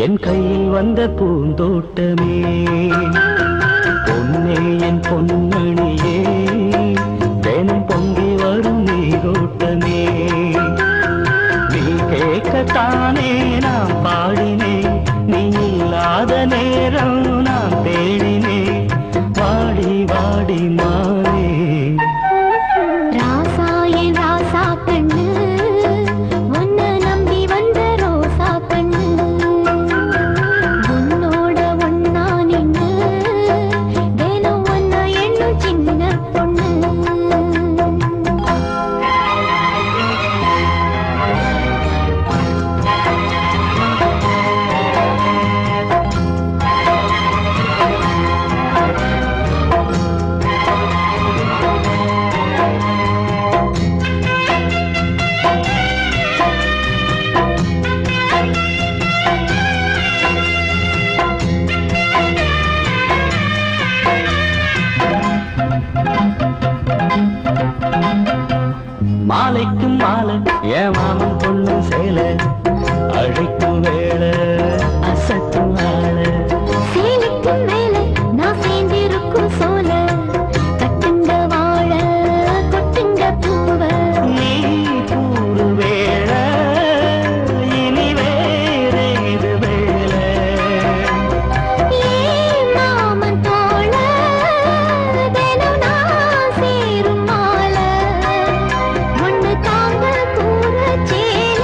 என் கையில் வந்த பூந்தோட்டமே பொன்னே என் பொன்மணியே தினம் பொங்கி வரும் நீரோட்டமே நீ கேட்கத்தானே நான் பாடினேன் நீ இல்லாத நேரம் நான் தேடினேன் வாடி வாடி மாறே ராசா என் ராசா கண்ணு உன்னை நம்பி வந்த ரோசா கண்ணு உன்னோட ஒன்னா நின்னு தினம் ஒன்னா எண்ணும் சின்ன பொண்ணு மாலைக்கும் மாலை என் மாமன் பொண்ணு சேலை அழைக்கும் வேளை அசட்டும் ஆளை சேலைக்கும் மேல நான் சேர்ந்திருக்கும் சோல கட்டுங்க வாழ கொட்டுங்க பூவ நீ கூறு வேளை இனி வேறேது வேளை ஏன் மாமன் தோழ தினம் நான் சேரும் மால ஒண்ணு தாங்க கூற சேல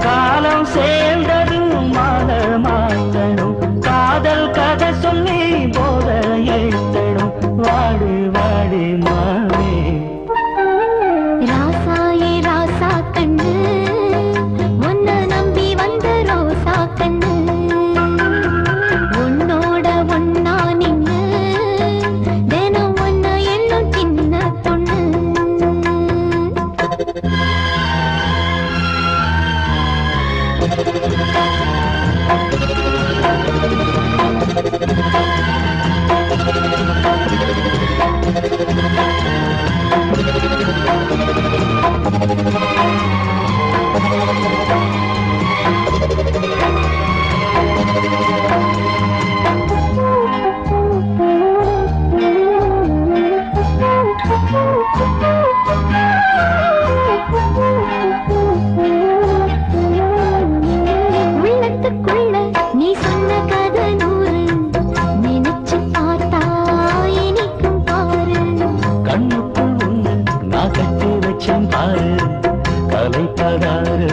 காலம் சேர்ந்ததும் மாலை மாற்றணும் காதல் கதை சொல்லி போத ஏற்றணும் வாடி வாடி மாவே ராசா ஏ ராசா கண்ணு உன்னை நம்பி வந்த ரோசா கண்ணு உன்னோட ஒன்னா நின்னு தினம் ஒன்னா எண்ணும் சின்ன பொண்ணு உள்ளத்துக்குள்ள நீ சொன்ன கதை நூறு நினைச்சு பார்த்தா இனிக்கும் பாரு கண்ணுக்குள் ஒண்ணு நான் கட்டி வச்சேன் பாரு கலைப்பதாரு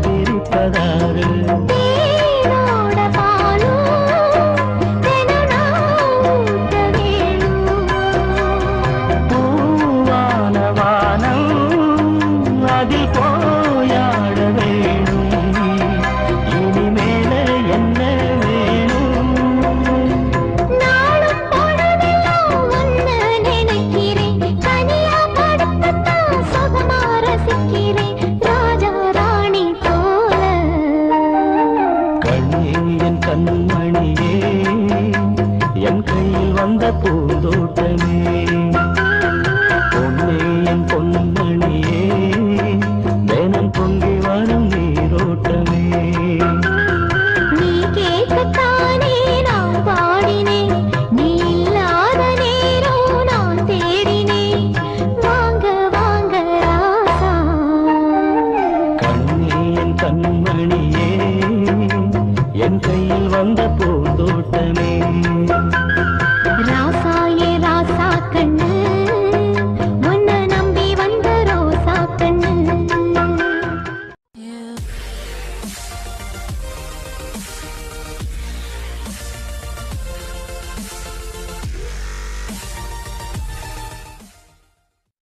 பிரிப்பதாரு தேனோட பாலும் தினம் நான் ஊட்ட வேணும் பூவான வானம் அதில் போயாட வேணும் இனிமேல என்ன வேணும் நாளும் பொழுதெல்லாம் உன்னை நினைக்கிறேன் தனியா படுத்துத்தான் சுகமா ரசிக்கிறேன் ராஜா ராணி போல கண்ணே என் கண்மணியே என் கையில் வந்த பூந்தோட்டமே பொன்னே என் பொன்மணியே தினம் பொங்கி வரும்